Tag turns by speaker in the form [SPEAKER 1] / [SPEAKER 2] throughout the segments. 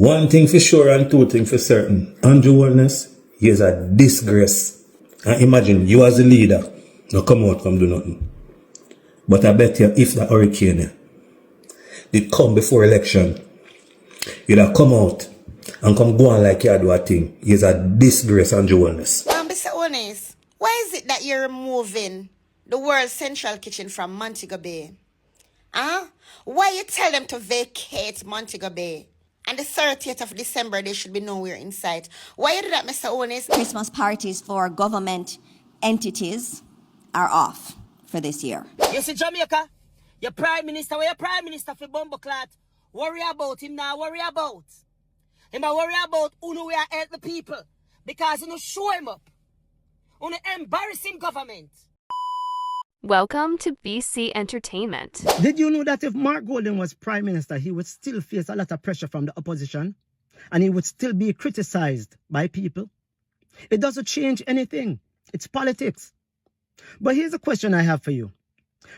[SPEAKER 1] One thing for sure and two things for certain. Andrew Holness, he is a disgrace. And imagine, you as a leader, no come out, come do nothing. But I bet you if the hurricane did come before election, you'd have come out and come go on like you do a thing. He is a disgrace, Andrew Holness.
[SPEAKER 2] Mr. Holness, why is it that you're removing the world's central kitchen from Montego Bay? Huh? Why you tell them to vacate Montego Bay? And the 30th of December, they should be nowhere in sight. Why you do that, Mr. Holness?
[SPEAKER 3] Christmas parties for government entities are off for this year.
[SPEAKER 4] You see Jamaica, your prime minister, where your prime minister for Bumbleclot, worry about him now, worry about. Him a worry about who know where help the people. Because you know show him up. On an embarrassing government.
[SPEAKER 5] Welcome to BC Entertainment.
[SPEAKER 6] Did you know that if Mark Golden was Prime Minister, he would still face a lot of pressure from the opposition and he would still be criticized by people? It doesn't change anything. It's politics. But here's a question I have for you.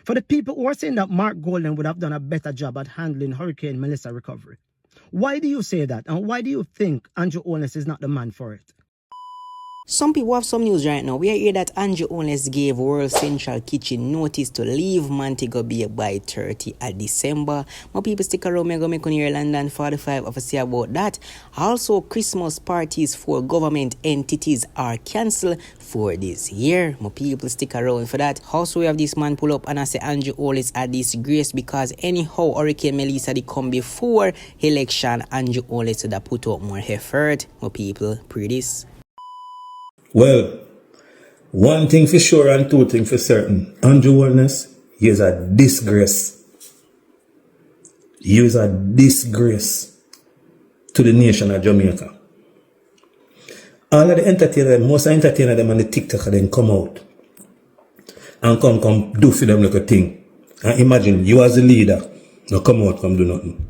[SPEAKER 6] For the people who are saying that Mark Golden would have done a better job at handling Hurricane Melissa recovery, why do you say that? And why do you think Andrew Holness is not the man for it?
[SPEAKER 7] Some people have some news right now. We hear that Andrew Holness gave World Central Kitchen notice to leave Montego Bay by 30 of December. More people stick around, me go make on here London 45 of say about that. Also, Christmas parties for government entities are cancelled for this year. More people stick around for that. Also, we have this man pull up and I say Andrew Holness a disgrace because anyhow Hurricane Melissa they come before election, Andrew Holness would have put up more effort. More people pre this.
[SPEAKER 1] Well, one thing for sure and two things for certain. Andrew Holness, he is a disgrace. He is a disgrace to the nation of Jamaica. All of the entertainers, most entertainers them on the TikTok then come out and come do for them like a thing. And imagine, you as a leader, no come out, come do nothing.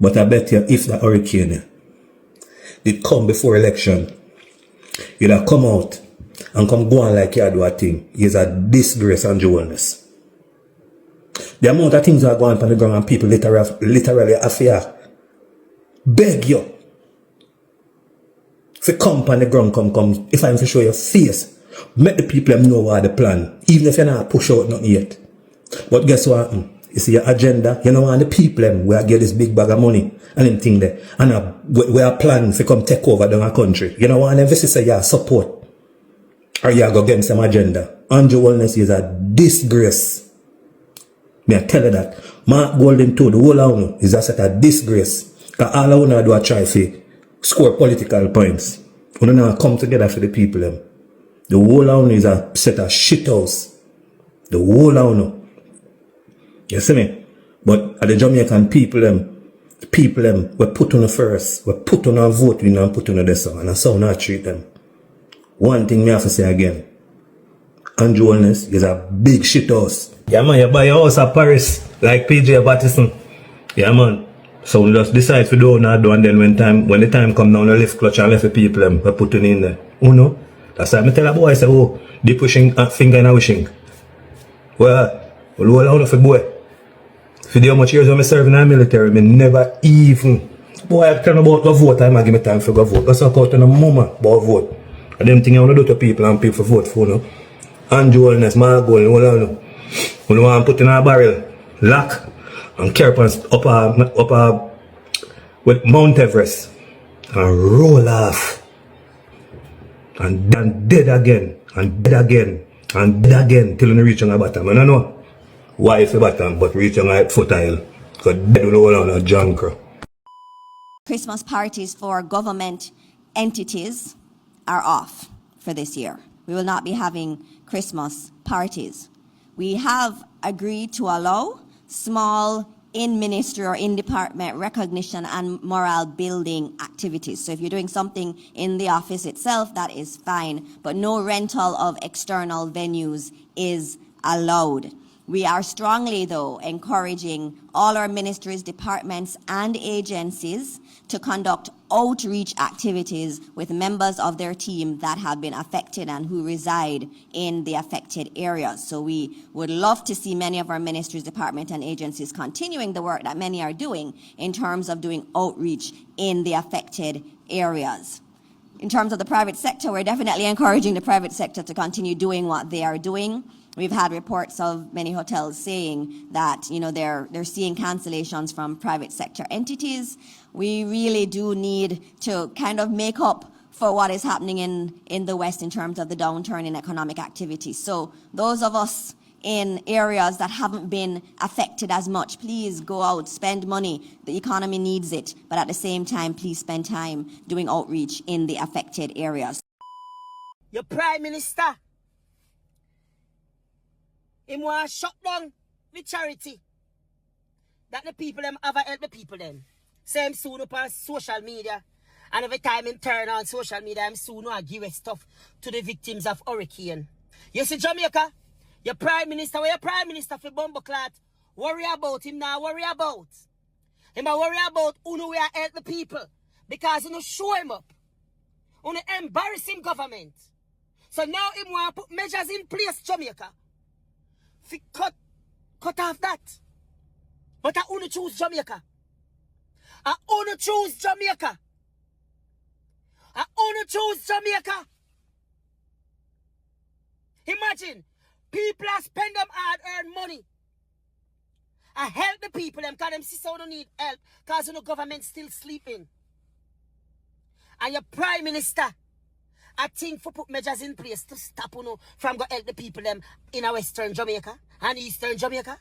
[SPEAKER 1] But I bet you if the hurricane did come before election, you'd have come out and come go on like you do a thing. He is a disgrace, Andrew Holness. The amount of things that are going on the ground and people literally affair beg you if you come on the ground, come. If I'm to show your face, make the people know what the plan. Even if you're not push out nothing yet. But guess what? You see your agenda, you know want the people where get this big bag of money and them thing there. And we are planning to come take over the country. You know want them to say you support or you go against them agenda. Andrew Holness is a disgrace. May I tell you that. Mark Golden too, the whole of you is a set of disgrace. Because all of you do a try to score political points. You don't come together for the people. The whole of you is a set of shithouse. The whole of you. You see me? But at the Jamaican people we put on the first. We put on a vote in and put on the song. And that's how I treat them. One thing me have to say again. Andrew Holness is a big shithouse. Yeah man, you buy your house at Paris like PJ Battison. Yeah man. So we just decide to do not do and then when the time come down, the lift clutch and left the people we put it in there. Oh no? That's why I tell a boy, I say, oh, they pushing a finger in a wishing. Well, hold on for boy. For the how much years I serve in the military, I never even. Boy, I tell about go vote, I give me time for go vote. That's how I call to the mama about vote. And them things I want to do to people and people vote for, no? Andrew Holness, Mark Golden, hold on. We want to put in a barrel, lock, and carry up with Mount Everest and roll off. And then dead again, and dead again, and dead again till we reach on the bottom. I don't know why it's the bottom, but reach on the footile. Because dead will hold on a junk.
[SPEAKER 3] Christmas parties for government entities are off for this year. We will not be having Christmas parties. We have agreed to allow small in-ministry or in-department recognition and morale building activities. So if you're doing something in the office itself, that is fine, but no rental of external venues is allowed. We are strongly, though, encouraging all our ministries, departments, and agencies to conduct outreach activities with members of their team that have been affected and who reside in the affected areas. So we would love to see many of our ministries, departments, and agencies continuing the work that many are doing in terms of doing outreach in the affected areas. In terms of the private sector, we're definitely encouraging the private sector to continue doing what they are doing. We've had reports of many hotels saying that, you know, they're seeing cancellations from private sector entities. We really do need to kind of make up for what is happening in the West in terms of the downturn in economic activity. So those of us in areas that haven't been affected as much, please go out, spend money. The economy needs it. But at the same time, please spend time doing outreach in the affected areas.
[SPEAKER 4] Your Prime Minister, him want shut down the charity that the people them ever help the people them. Same soon up on social media. And every time him turn on social media, him soon give stuff to the victims of hurricane. You see Jamaica? Your Prime Minister, where your Prime Minister for Bumbleclat, worry about him now, worry about. Him a worry about who know where help the people. Because you know show him up. You know embarrass him government. So now him want to put measures in place, Jamaica. Fi cut off that. But I only choose Jamaica. I only choose Jamaica. I only choose Jamaica. Imagine, people are spend them hard-earned money. I help the people them because them sister don't need help because you know government still sleeping. And your Prime Minister, I think for put measures in place to stop you know, from go help the people them in our Western Jamaica and Eastern Jamaica.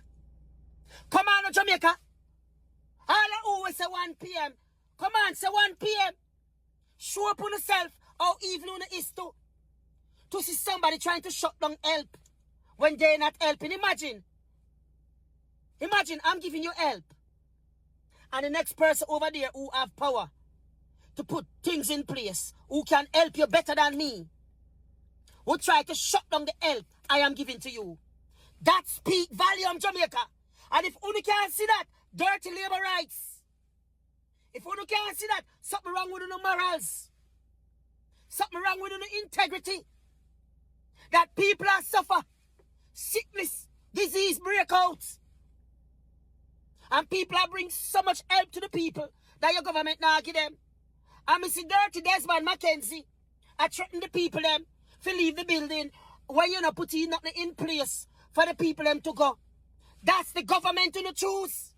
[SPEAKER 4] Come on, Jamaica. All I always say 1 p.m. Come on, say 1 p.m. Show up on yourself how evil on it is to see somebody trying to shut down help when they're not helping. Imagine, I'm giving you help. And the next person over there who have power to put things in place, who can help you better than me, who try to shut down the help I am giving to you. That speak volume, Jamaica. And if you can't see that, dirty labor rights. If you can't see that, something wrong with your morals. Something wrong with your integrity. That people are suffer sickness, disease breakouts. And people are bring so much help to the people that your government now give them. And I see dirty Desmond Mackenzie, I threaten the people them to leave the building when you're not putting nothing in place for the people them to go. That's the government to choose.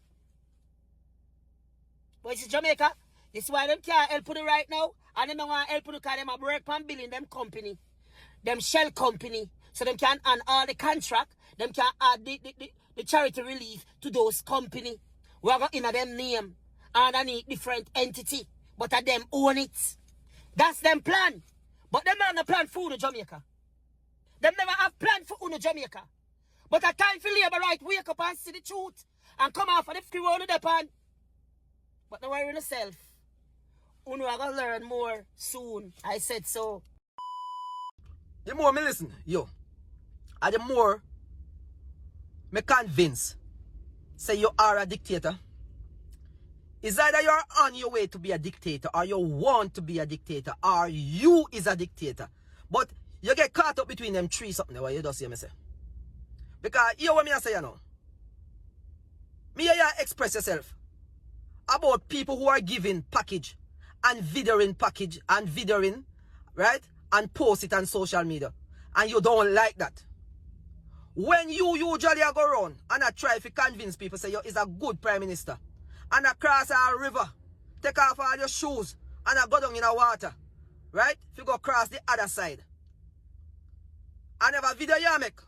[SPEAKER 4] But it's Jamaica. This is why them can't help you right now. And them don't want to help you because them are work on building them company. Them shell company. So them can add all the contract. Them can add the charity relief to those company. We are in a them name. Underneath different entity. But a them own it. That's them plan. But them not plan for Uno Jamaica. Them never have plan for Uno Jamaica. But a time for labor right, wake up and see the truth. And come off of the free road of the pan. But don't worry yourself. Uno are going to learn more soon. I said so.
[SPEAKER 8] The more me listen, yo, and the more me convince, say you are a dictator. It's either you're on your way to be a dictator, or you want to be a dictator, or you is a dictator. But you get caught up between them three something where you just hear me say. Because you what me I say you know. Me hear you express yourself about people who are giving package and videoing, right? And post it on social media. And you don't like that. When you usually go around and I try to convince people say you is a good prime minister. And I cross a river, take off all your shoes, and I go down in the water. Right? If you go cross the other side. I never video you make.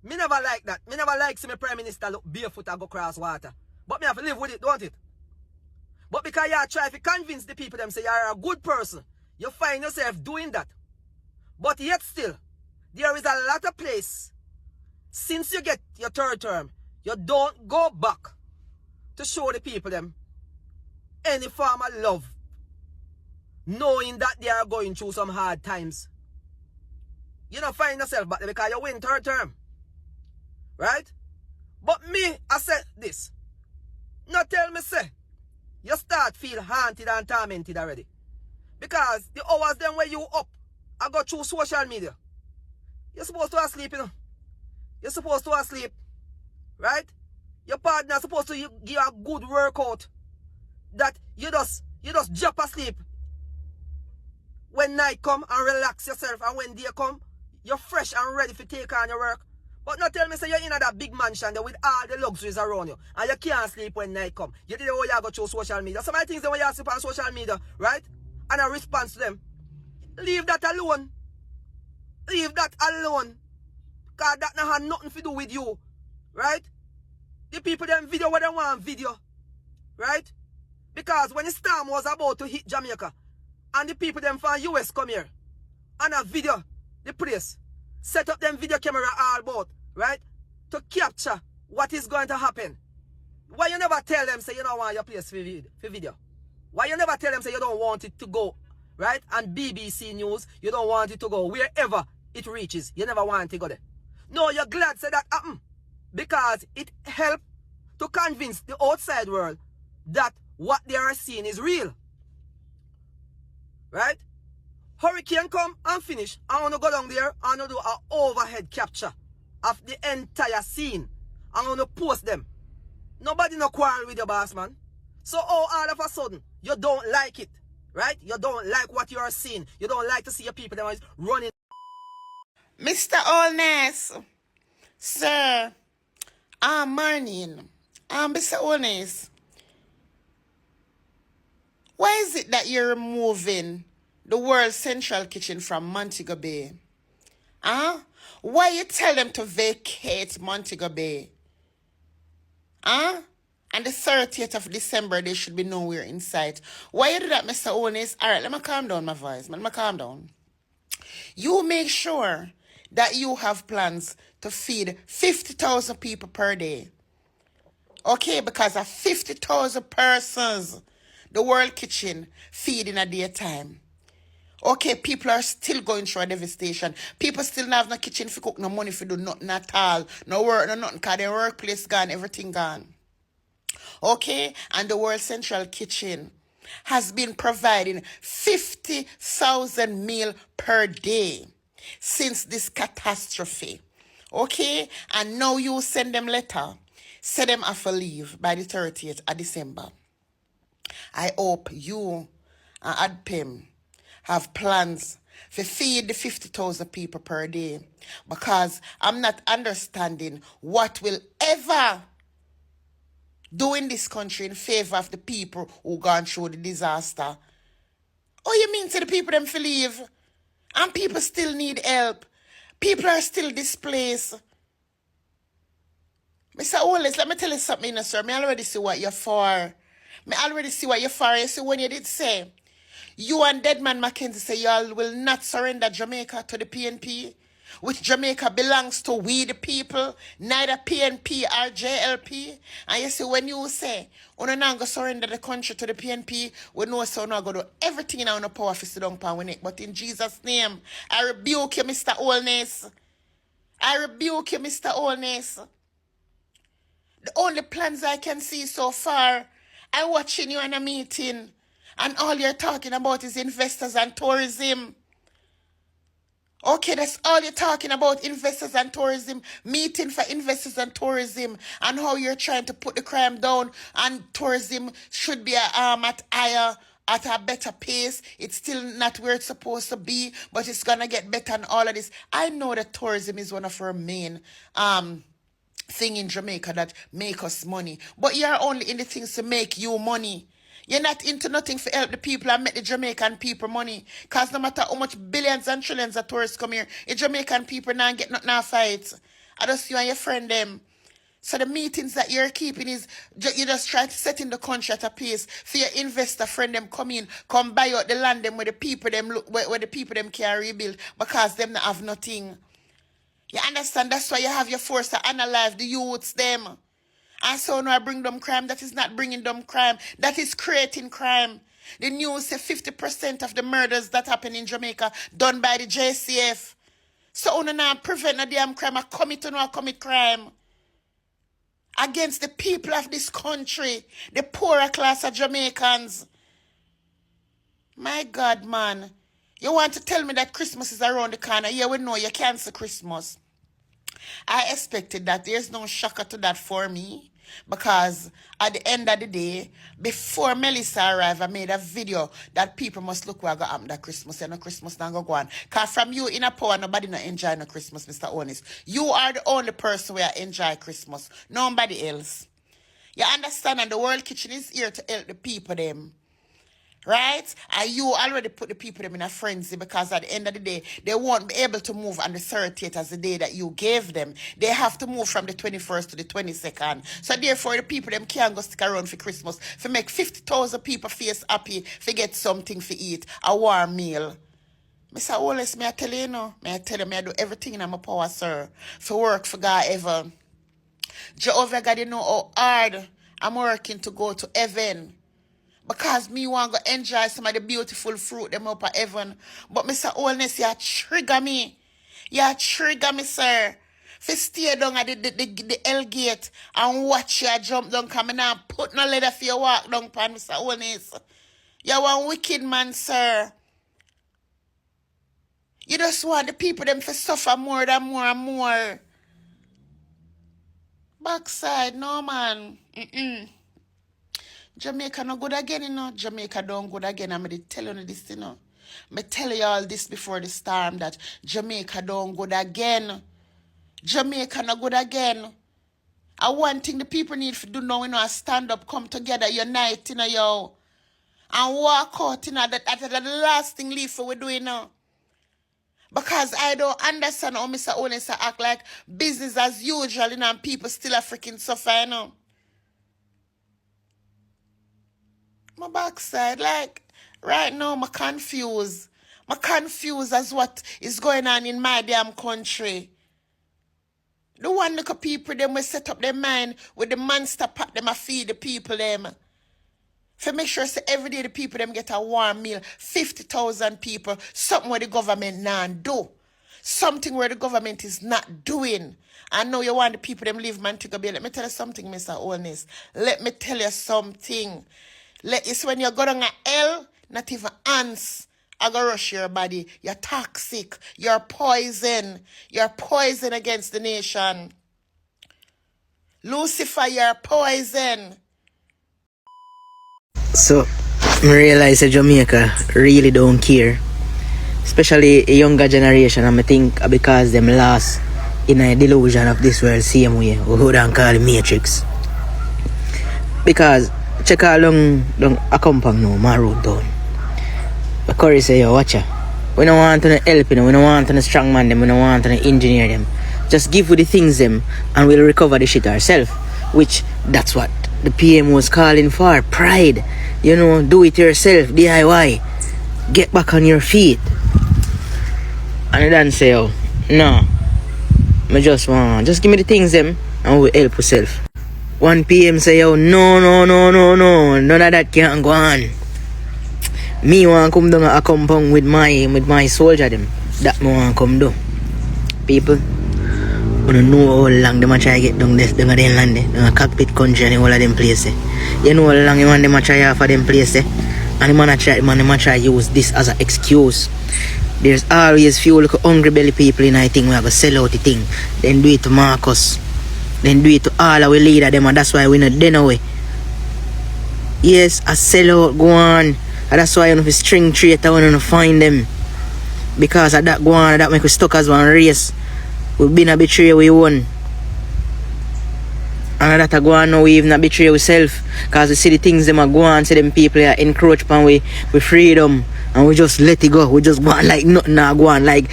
[SPEAKER 8] Me never like that. Me never like see my prime minister look barefoot and go cross water. But me have to live with it, don't it? But because you try to convince the people them say you're a good person, you find yourself doing that. But yet still, there is a lot of place, since you get your third term, you don't go back to show the people them any form of love, knowing that they are going through some hard times. You don't find yourself back there because you win third term. Right? But me, I said this. Now tell me, say, you start feel haunted and tormented already. Because the hours then where you up, I go through social media. You're supposed to sleep, you know. You're supposed to sleep. Right? Your partner supposed to give you a good workout. That you just jump asleep. When night come and relax yourself, and when day come, you're fresh and ready to take on your work. But not tell me say you're in that big mansion there with all the luxuries around you and you can't sleep when night come. You did all you go through social media. Some of the things that when you sleep on social media, right? And a response to them. Leave that alone. Leave that alone. Because that not have nothing to do with you. Right? The people them video what they want video. Right? Because when the storm was about to hit Jamaica and the people them from US come here and a video the place, set up them video camera all about, right? To capture what is going to happen. Why you never tell them say you don't want your place for video? Why you never tell them say you don't want it to go, right? And BBC News, you don't want it to go wherever it reaches. You never want it to go there. No, you're glad say that happen. Because it helped to convince the outside world that what they are seeing is real. Right? Hurricane come and finish. I want to go down there and do an overhead capture of the entire scene. I want to post them. Nobody no quarrel with your boss, man. So all of a sudden, you don't like it. Right? You don't like what you are seeing. You don't like to see your people that is running.
[SPEAKER 2] Mr. Holness, sir, morning. Mr. Holness, why is it that you're removing the World Central Kitchen from Montego Bay? Huh? Why you tell them to vacate Montego Bay? Huh? And the 30th of December, they should be nowhere in sight. Why you do that, Mr. Holness? All right, let me calm down my voice. Let me calm down. You make sure that you have plans to feed 50,000 people per day. Okay, because of 50,000 persons, the World Kitchen feed in a daytime. Okay, people are still going through a devastation. People still don't have no kitchen for cook, no money for do nothing at all. No work, no nothing, because their workplace gone, everything gone. Okay, and the World Central Kitchen has been providing 50,000 meals per day since this catastrophe. Okay, and now you send them letter, say them have to leave by the 30th of December. I hope you and ADPEM have plans to feed the 50,000 people per day, because I'm not understanding what will ever do in this country in favor of the people who gone through the disaster. Oh, you mean to the people them to leave? And people still need help. People are still displaced. Mr. Holness, let me tell you something, sir. I already see what you're for. I already see what you're for. You see, when you did say, you and Deadman Mackenzie say y'all will not surrender Jamaica to the PNP, which Jamaica belongs to we the people, neither PNP or JLP. And you see, when you say, we're not going to surrender the country to the PNP, we know so we're not going to do everything in our power to sit down upon it. But in Jesus' name, I rebuke you, Mr. Holness. I rebuke you, Mr. Holness. The only plans I can see so far, I'm watching you in a meeting, and all you're talking about is investors and tourism. Okay, that's all you're talking about, investors and tourism, meeting for investors and tourism, and how you're trying to put the crime down, and tourism should be at a better pace. It's still not where it's supposed to be, but it's gonna get better and all of this. I know that tourism is one of our main thing in Jamaica that make us money, but you're only in the things to make you money. You're not into nothing to help the people and make the Jamaican people money. Because no matter how much billions and trillions of tourists come here, the Jamaican people now get nothing to fight. I just you and your friend them. So the meetings that you're keeping is, you just try to set in the country at a pace for your investor friend them come in, come buy out the land them where the people them look, where the people them can rebuild, because them not have nothing. You understand? That's why you have your force to analyze the youths them. And so now I bring them crime. That is not bringing them crime. That is creating crime. The news say 50% of the murders that happen in Jamaica done by the JCF. So now prevent a damn crime. I commit crime. against the people of this country, the poorer class of Jamaicans. My God, man. You want to tell me that Christmas is around the corner? Yeah, we know you cancel Christmas. I expected that. There's no shocker to that for me. Because at the end of the day, before Melissa arrived, I made a video that people must look where I got that Christmas. And no Christmas not go on. Because from you in a power, nobody not enjoy no Christmas, Mr. Holness. You are the only person where I enjoy Christmas. Nobody else. You understand? And the World Kitchen is here to help the people them. Right? And you already put the people them in a frenzy because at the end of the day, they won't be able to move on the 30th as the day that you gave them. They have to move from the 21st to the 22nd. So therefore, the people them can't go stick around for Christmas for make 50,000 people face happy for get something to eat, a warm meal. Mr. Holness, may I tell you, may I tell you, may I do everything in my power, sir, for work for God ever. Jehovah God, you know how hard I'm working to go to heaven. Because me want to enjoy some of the beautiful fruit them up at heaven. But Mr. Holness, you trigger me. You trigger me, sir. For stay down at the L gate and watch you jump down coming and put no leather for you walk down pan, Mr. Holness. You one wicked man, sir. You just want the people them to suffer more and more and more. Backside, no man. Jamaica no good again, you know. Jamaica don't good again. I'm going to tell you this, you know. I tell you all this before the storm that Jamaica don't good again. Jamaica no good again. And one thing the people need to do now, you know, stand up, come together, unite, you know, yo. And walk out, you know, that's the last thing leave for we do, you know. Because I don't understand how Mr. Holness act like business as usual, you know, and people still are freaking suffer, you know. My backside, like, right now, I'm confused. I'm confused as what is going on in my damn country. The one look of people, them will set up their mind with the monster pot, them a feed the people, them. For make sure say every day the people, them get a warm meal. 50,000 people, something where the government not do. Something where the government is not doing. I know you want the people, them live Montego Bay. Let me tell you something, Mr. Holness. Let me tell you something. It's when you go down a hell, not even ants are going to rush your body. You're toxic. You're poison. You're poison against the nation. Lucifer, you're poison.
[SPEAKER 7] So, I realize that Jamaica really don't care. Especially a younger generation. And I think because them lost in a delusion of this world same way. We would call it Matrix. Because check out long a compound now, my road down. But Curry say, yo, watch ya. We don't want to help them, we don't want to strong man them, we don't want to engineer them. Just give you the things them and we'll recover the shit ourselves. Which that's what the PM was calling for. Pride. You know, do it yourself, DIY. Get back on your feet. And they don't say, oh, no. I just want just give me the things them and we'll help yourself. 1 PM say, yo, no, none of that can't go on. Me want come down a compound with my soldier them. That me want come do. People, you don't know how long them a try get down this, down a them land, down a cockpit country and all of them places. You know how long you want them a try off of them places. And them a try use this as an excuse. There's always few little hungry belly people in I think we have to sell out the thing. Then do it to Marcus. Then do it to all our leader them, and that's why we not dead away. Yes, I sell out, go on. And that's why you know if string traitor when you find them. Because of that go on, that make we stuck as one race. We've been a betray we won. And that go on now we even a betray ourselves. Because we see the things them are go on, see them people are encroach upon we freedom. And we just let it go. We just go on like nothing now go on. Like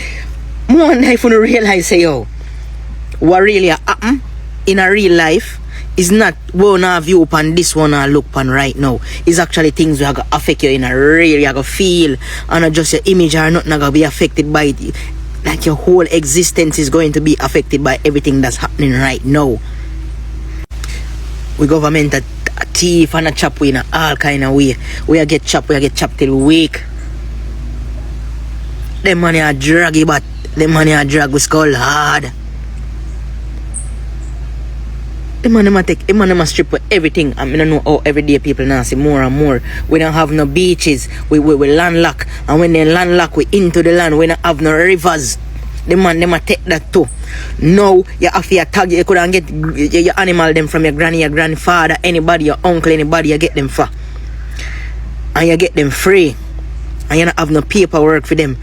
[SPEAKER 7] more life when you realize say yo, what really happen in a real life is not one I view upon this one I look upon right now. It's actually things that are going to affect you in a real, you're going to feel, and not just your image or nothing going to be affected by it. Like your whole existence is going to be affected by everything that's happening right now. We government a thief and a chop we in all kind of way. We get chopped till we wake. Them money are draggy, but them money are drag we skull hard. The man them a take, the man them a strip with everything. I mean, I know how every day people now see more and more. We don't have no beaches. We landlocked. And when they landlocked, we into the land. We don't have no rivers. The man them a take that too. Now, you have to tag, you couldn't get your animal them from your granny, your grandfather, anybody, your uncle, anybody, you get them for. And you get them free. And you don't have no paperwork for them.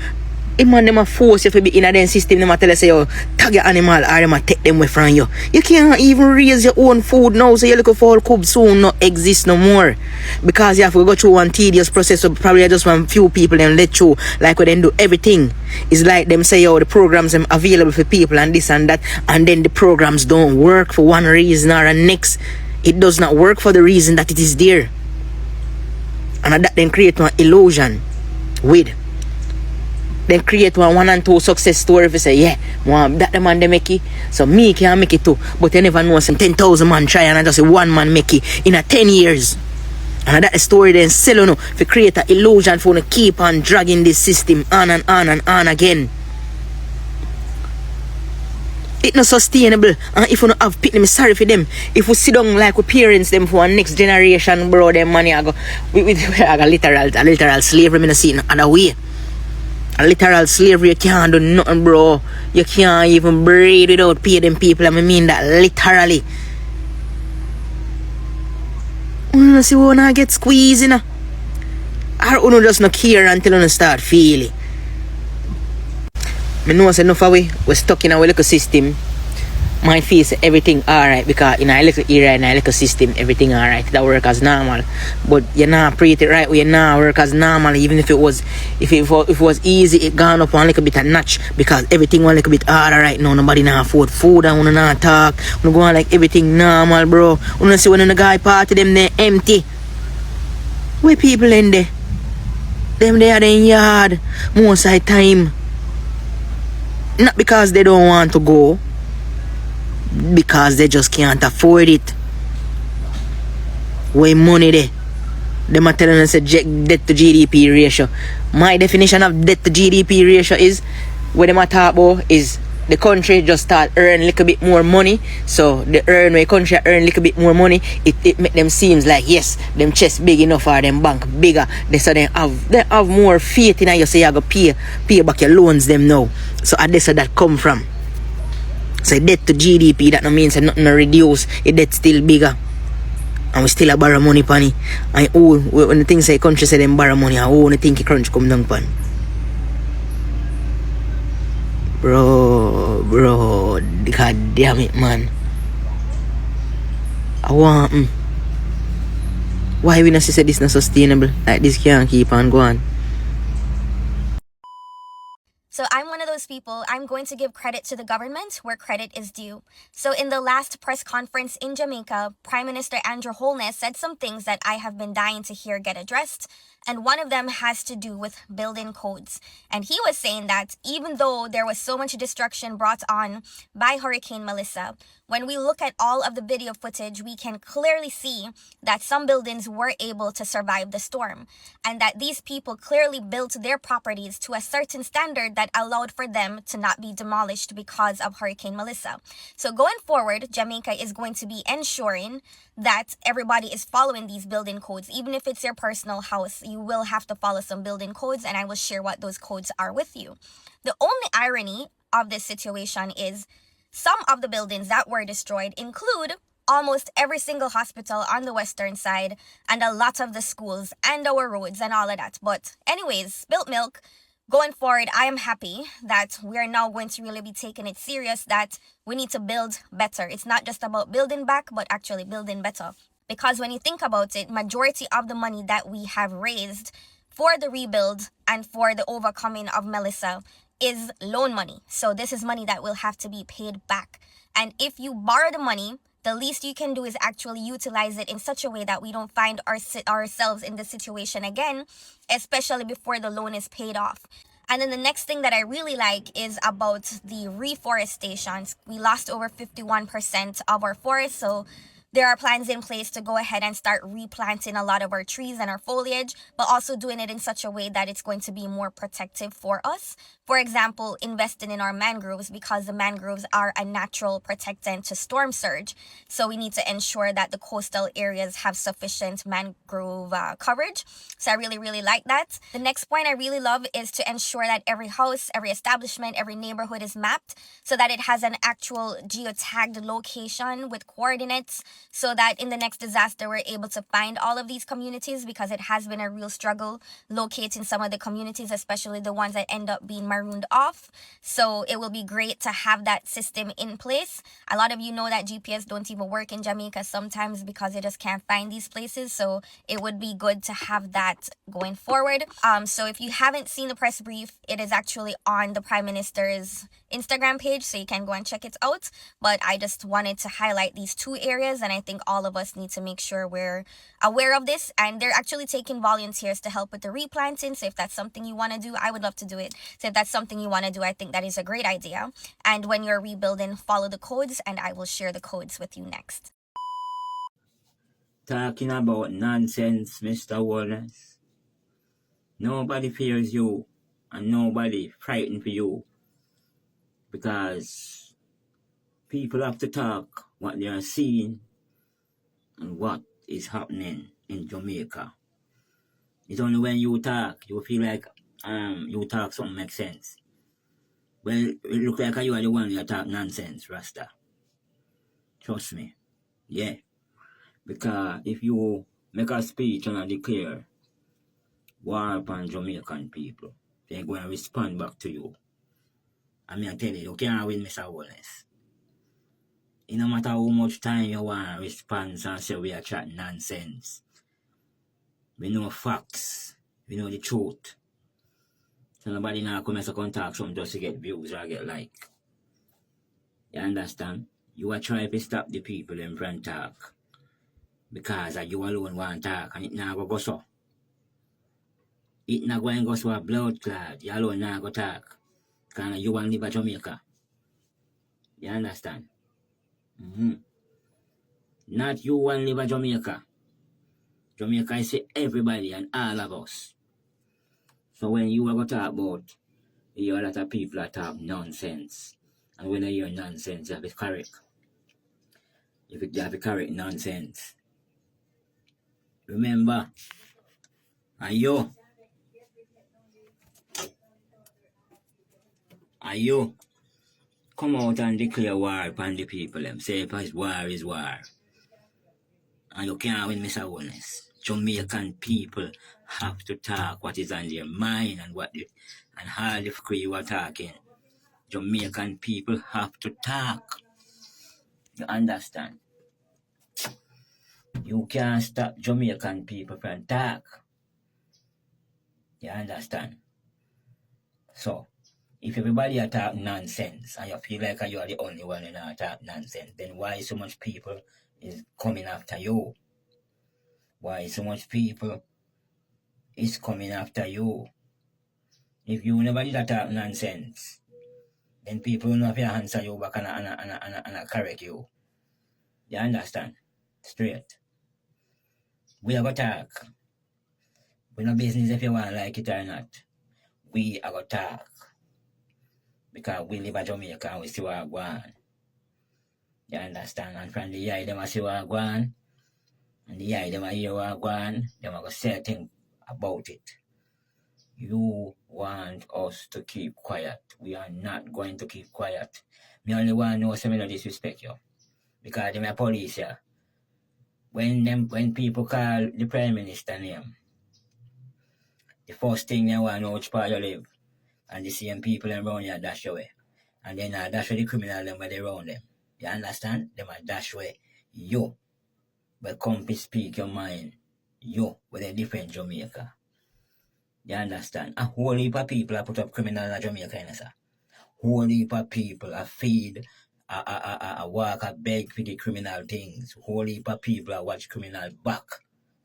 [SPEAKER 7] The man them a force you to be in a them system. Them a tell you say, yo, tag your animal or them a take them away from you. You can't even raise your own food now, so you look for all cubs soon not exist no more. Because you have to go through one tedious process, so probably just one few people then let you, like when they do everything. It's like them say, yo, the programs them available for people and this and that, and then the programs don't work for one reason or the next. It does not work for the reason that it is there. And that then create one illusion with. Then create one and two success story if you say, yeah, that the man they make it, so me can make it too. But you never know some 10,000 man try and I just say one man make it in a 10 years. And that story then sell you know, to create an illusion for to keep on dragging this system on and on and on again. It's not sustainable. And if you don't have pity, I'm sorry for them. If we sit down like we parents them for our next generation, bro, them money I go literal slavery, I don't see it other way. A literal slavery, you can't do nothing, bro. You can't even breathe without pay them people. I mean that literally. You see when I get squeezed, you know? Or you just not care until you start feeling. I know enough of we're stuck in our little system. My face everything alright because in a little area, in a little system, everything alright. That work as normal. But you're not treat it right, you not work as normal. Even if it was easy, it gone up one little bit a notch because everything one little bit harder right now. Nobody not afford food and wanna not talk. Wanna go on like everything normal, bro. Wanna see when the guy party them they empty. Where people in there? Them they are in yard most of the time. Not because they don't want to go. Because they just can't afford it. Where money there? Them are telling us a debt to GDP ratio. My definition of debt to GDP ratio is what them are talk about is the country just start earn a little bit more money. So the country earn a little bit more money, it make them seems like yes, them chest big enough or them bank bigger. So they have more faith in you, so you have to pay back your loans them now. So at this that come from. So debt to GDP, that no means nothing no reduce. Your debt still bigger. And we still a borrow money pan it. And when the things say country say them borrow money, I only think the crunch come down pan. Bro, god damn it, man. I want why we not say this not sustainable? Like this can't keep on going.
[SPEAKER 9] So I'm one of those people, I'm going to give credit to the government where credit is due. So in the last press conference in Jamaica, Prime Minister Andrew Holness said some things that I have been dying to hear get addressed. And one of them has to do with building codes. And he was saying that even though there was so much destruction brought on by Hurricane Melissa, when we look at all of the video footage, we can clearly see that some buildings were able to survive the storm. And that these people clearly built their properties to a certain standard that allowed for them to not be demolished because of Hurricane Melissa. So going forward, Jamaica is going to be ensuring that everybody is following these building codes. Even if it's your personal house, you will have to follow some building codes, and I will share what those codes are with you. The only irony of this situation is some of the buildings that were destroyed include almost every single hospital on the western side and a lot of the schools and our roads and all of that. But anyways, Spilt Milk, going forward, I am happy that we are now going to really be taking it serious, that we need to build better. It's not just about building back, but actually building better. Because when you think about it, majority of the money that we have raised for the rebuild and for the overcoming of Melissa is loan money. So this is money that will have to be paid back. And if you borrow the money, the least you can do is actually utilize it in such a way that we don't find ourselves in this situation again, especially before the loan is paid off. And then the next thing that I really like is about the reforestation. We lost over 51% of our forest, so There are plans in place to go ahead and start replanting a lot of our trees and our foliage, but also doing it in such a way that it's going to be more protective for us. For example, investing in our mangroves, because the mangroves are a natural protectant to storm surge. So we need to ensure that the coastal areas have sufficient mangrove coverage. So I really, really like that. The next point I really love is to ensure that every house, every establishment, every neighborhood is mapped so that it has an actual geotagged location with coordinates, so that in the next disaster we're able to find all of these communities, because it has been a real struggle locating some of the communities, especially the ones that end up being marooned off. So it will be great to have that system in place. A lot of you know that GPS don't even work in Jamaica sometimes because you just can't find these places, so it would be good to have that going forward. So if you haven't seen the press brief, it is actually on the Prime Minister's Instagram page, so you can go and check it out. But I just wanted to highlight these two areas, and I think all of us need to make sure we're aware of this. And they're actually taking volunteers to help with the replanting, so if that's something you want to do, I would love to do it. So if that's something you want to do, I think that is a great idea. And when you're rebuilding, follow the codes, and I will share the codes with you next.
[SPEAKER 10] Talking about nonsense, Mr. Holness. Nobody fears you and nobody frightened for you, because people have to talk what they are seeing and what is happening in Jamaica. It's only when you talk, you feel like you talk something makes sense. Well, it look like you are the one that talk nonsense, Rasta. Trust me. Yeah. Because if you make a speech and declare war upon Jamaican people, they're going to respond back to you. I mean, I tell you can't win, Mr. Holness. It no matter how much time you want to respond and say we are chatting nonsense. We know facts. We know the truth. So nobody now come and talk something just to get views or get like. You understand? You are trying to stop the people in front talk, because you alone want to talk, and it now go so. It not going to go so a blood clot. You alone now go talk. Because you want to live in Jamaica. You understand? Not you want to live in Jamaica. Jamaica is for everybody and all of us. So when you are going to talk about, you hear a lot of people that talk nonsense. And when you hear nonsense, you have to correct. You have to correct nonsense. Remember, are you come out and declare war upon the people and say if war is war. And you can't win, Mr. Holness. Jamaican people have to talk what is on their mind and and all the fuck you are talking. Jamaican people have to talk. You understand? You can't stop Jamaican people from talk. You understand? So, if everybody are talking nonsense and you feel like you are the only one who talk nonsense, then why so much people is coming after you? Why so much people is coming after you? If you never did talk nonsense, then people will not answer you back and correct you. You understand? Straight. We are going to talk. We no business if you want to like it or not. We are going to talk. Because we live in Jamaica and we see what going on. You understand? And from the eye, them see what going on. And the eye, them hear what going on. Them are going to say things about it. You want us to keep quiet. We are not going to keep quiet. Me only want to know some of disrespect you. Because them are police here. When people call the Prime Minister name, the first thing they want to know which part you live. And the same people around you dash away. And then dash away the criminal them where they around them. You understand? Them are dash away you. But come to speak your mind. You with a different Jamaica. You understand? A whole heap of people have put up criminal in Jamaica, you know, sir. Whole heap of people are feed, walk, beg for the criminal things. Whole heap of people are watch criminal back.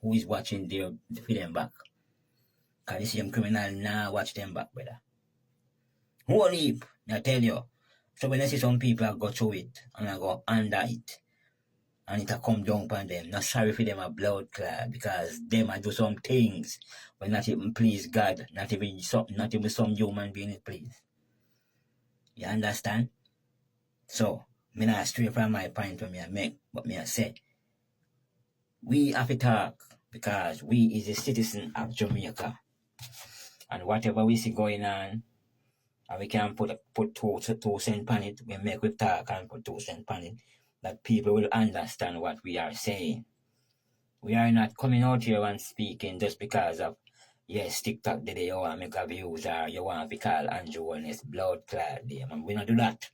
[SPEAKER 10] Who is watching for them back? Because the same criminal now watch them back, brother. Whole heap, I tell you. So when I see some people I go through it and I go under it, and it'll come down upon them. Not sorry for them a blood clot because them I do some things but not even please God, not even some human being please. You understand? So, me not stray from my point when me I make, but me I say, we have to talk because we is a citizen of Jamaica. And whatever we see going on, and we can put 2 cents on it, we make we talk and put 2 cents on it, that people will understand what we are saying. We are not coming out here and speaking just because of, yes, TikTok today you want to make a views or you want to call Andrew Holness blood clot. We don't do that.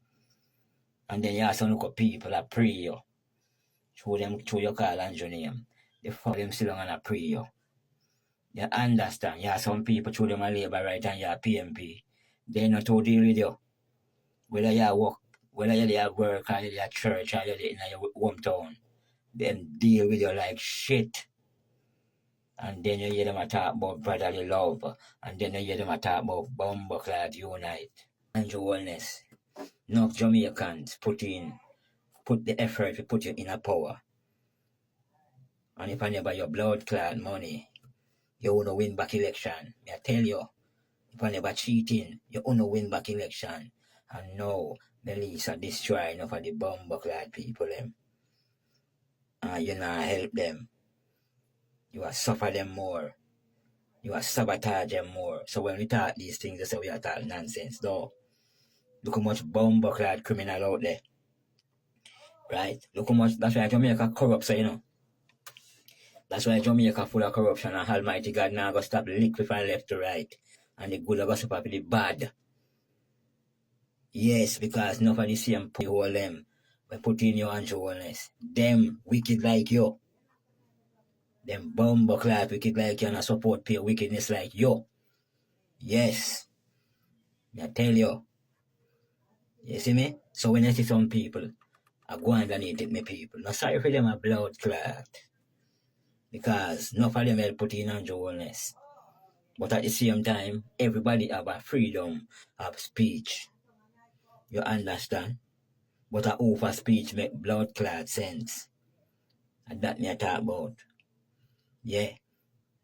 [SPEAKER 10] And then you also look at people that pray you. Show you call Andrew name. They follow them still on a pray you. You understand? You have some people through them a labor right and you are PMP. They not to deal with you. Whether you work, whether you're at work or you're at church or you're in your hometown. Them deal with you like shit. And then you hear them talk about brotherly love. And then you hear them talk about Bumbleclad Unite. Andrew Holness. No Jamaicans put the effort to put you in a power. And if I never your blood clot money, you wanna win back election. I tell you, if I never cheating, you wanna win back election. And no, the least are destroying of the Bumbleclad people them. And you not help them. You will suffer them more. You will sabotage them more. So when we talk these things, they say we are talking nonsense, though. Look how much Bumbleclad criminal out there. Right? Look how much, that's why Jamaica corrupt, so you know. That's why Jamaica full of corruption and Almighty God now go stop liquid from left to right. And the good are going to stop the bad. Yes, because none of the same people them. We put in your Andrew Holness. Them wicked like you. Them Bumbleclad wicked like you and support pay wickedness like you. Yes. I tell you. You see me? So when I see some people, I go underneath it, my people. Not sorry for them a blood clot. Because none of them will put in Andrew Holness. But at the same time, everybody have a freedom of speech. You understand? But a over speech make blood clot sense. And that me I talk about. Yeah.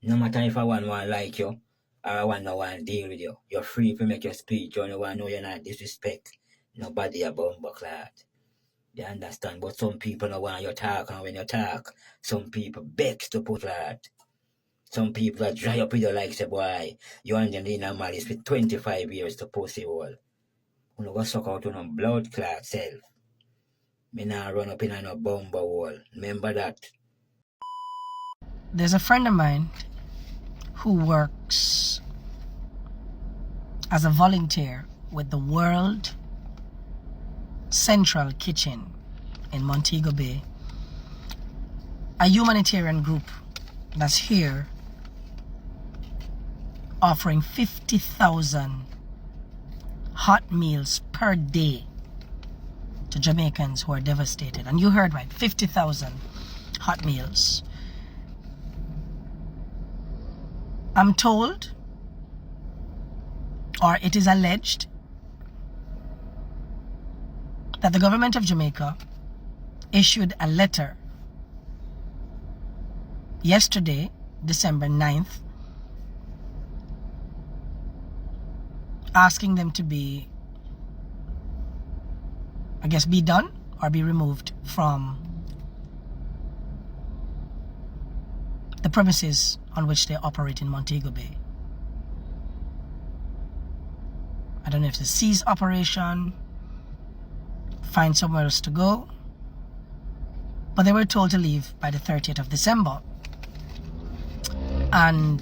[SPEAKER 10] No matter if I want like you, or I want no one deal with you. You're free to make your speech. You don't want to know you're not disrespect nobody about Bumbleclad. You understand? But some people don't want you talk, and when you talk, some people beg to put that. Some people are dry up with you like say, boy, you and them in a malice for 25 years to pussy hole. You know, go suck out on a blood clot self. Me not run up in a no bumper hole. Remember that.
[SPEAKER 4] There's a friend of mine who works as a volunteer with the World Central Kitchen in Montego Bay, a humanitarian group that's here offering 50,000 hot meals per day to Jamaicans who are devastated. And you heard right, 50,000 hot meals. I'm told, or it is alleged, that the government of Jamaica issued a letter yesterday, December 9th, asking them to be, I guess, be done or be removed from the premises on which they operate in Montego Bay. I don't know if it's a cease operation, find somewhere else to go, but they were told to leave by the 30th of December. And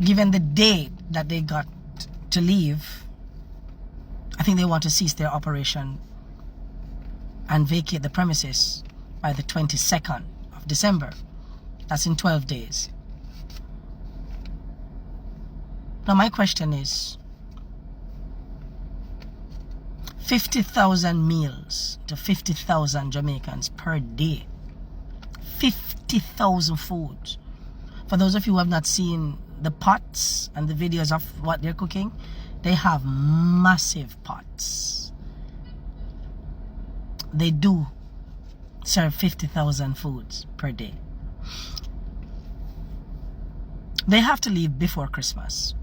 [SPEAKER 4] given the date that they got to leave, I think they want to cease their operation and vacate the premises by the 22nd of December. That's in 12 days. Now my question is, 50,000 meals to 50,000 Jamaicans per day. 50,000 foods. For those of you who have not seen the pots and the videos of what they're cooking, they have massive pots. They do serve 50,000 foods per day. They have to leave before Christmas.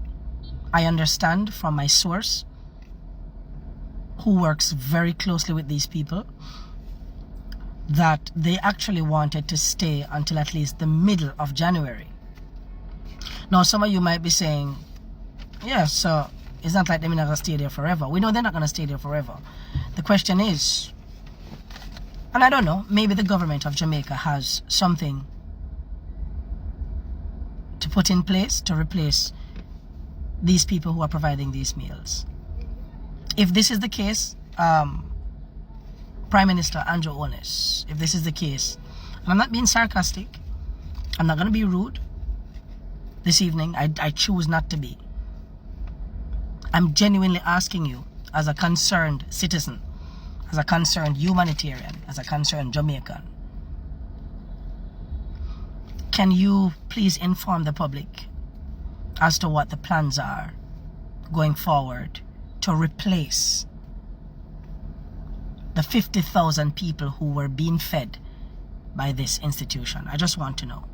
[SPEAKER 4] I understand from my source, who works very closely with these people, that they actually wanted to stay until at least the middle of January. Now, some of you might be saying, yes, so it's not like they're not going to stay there forever. We know they're not going to stay there forever. The question is, and I don't know, maybe the government of Jamaica has something to put in place to replace these people who are providing these meals. If this is the case, Prime Minister Andrew Holness, if this is the case, and I'm not being sarcastic, I'm not going to be rude this evening, I choose not to be. I'm genuinely asking you, as a concerned citizen, as a concerned humanitarian, as a concerned Jamaican, can you please inform the public as to what the plans are going forward to replace the 50,000 people who were being fed by this institution? I just want to know.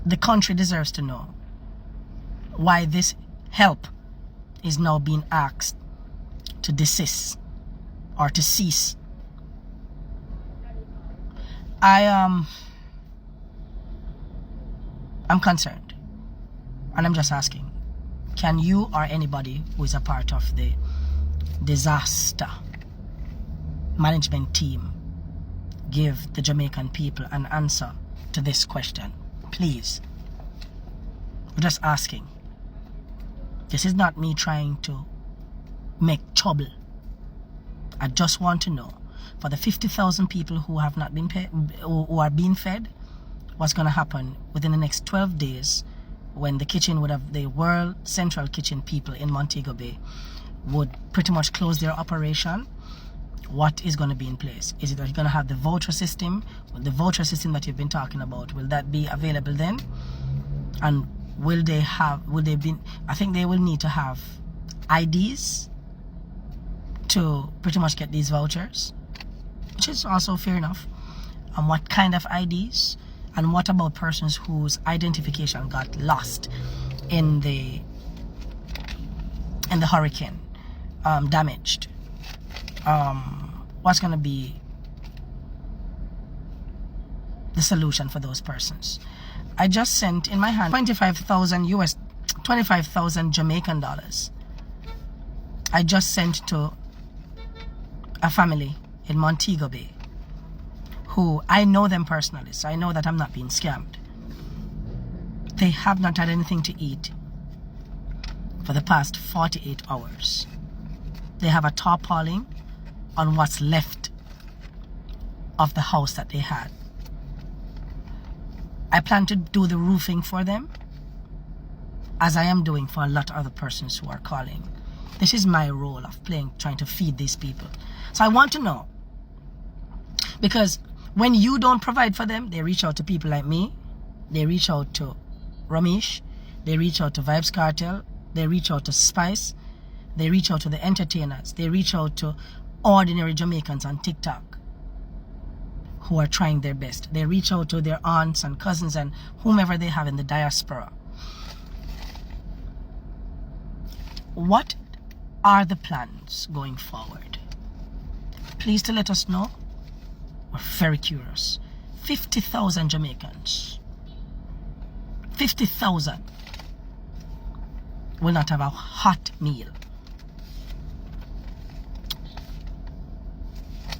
[SPEAKER 4] The country deserves to know why this help is now being asked to desist or to cease. I'm concerned, and I'm just asking, can you or anybody who is a part of the disaster management team give the Jamaican people an answer to this question? Please. I'm just asking. This is not me trying to make trouble. I just want to know, for the 50,000 people who have not been paid, who are being fed, what's going to happen within the next 12 days when the kitchen would have, the World Central Kitchen people in Montego Bay would pretty much close their operation. What is going to be in place? Is it that you're going to have the voucher system? The voucher system that you've been talking about, will that be available then? And will they be, I think they will need to have IDs to pretty much get these vouchers, which is also fair enough. And what kind of IDs? And what about persons whose identification got lost in the hurricane, damaged? What's going to be the solution for those persons? I just sent in my hand 25,000 Jamaican dollars. I just sent to a family in Montego Bay who, I know them personally, so I know that I'm not being scammed. They have not had anything to eat for the past 48 hours. They have a tarpaulin on what's left of the house that they had. I plan to do the roofing for them, as I am doing for a lot of other persons who are calling. This is my role of trying to feed these people. So I want to know, because when you don't provide for them, they reach out to people like me, they reach out to Ramesh, they reach out to Vibes Cartel, they reach out to Spice, they reach out to the entertainers, they reach out to ordinary Jamaicans on TikTok who are trying their best. They reach out to their aunts and cousins and whomever they have in the diaspora. What are the plans going forward? Please to let us know. We're very curious. 50,000 Jamaicans, 50,000 will not have a hot meal.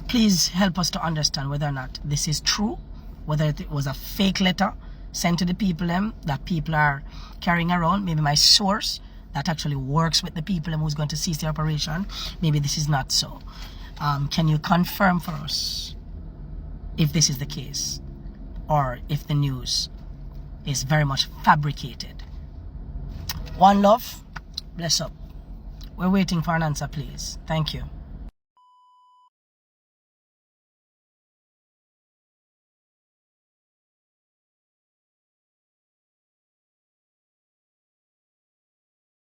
[SPEAKER 4] Please help us to understand whether or not this is true, whether it was a fake letter sent to the people that people are carrying around. Maybe my source that actually works with the people who's going to cease the operation, maybe this is not so. Can you confirm for us if this is the case, or if the news is very much fabricated? One love, bless up. We're waiting for an answer, please. Thank you.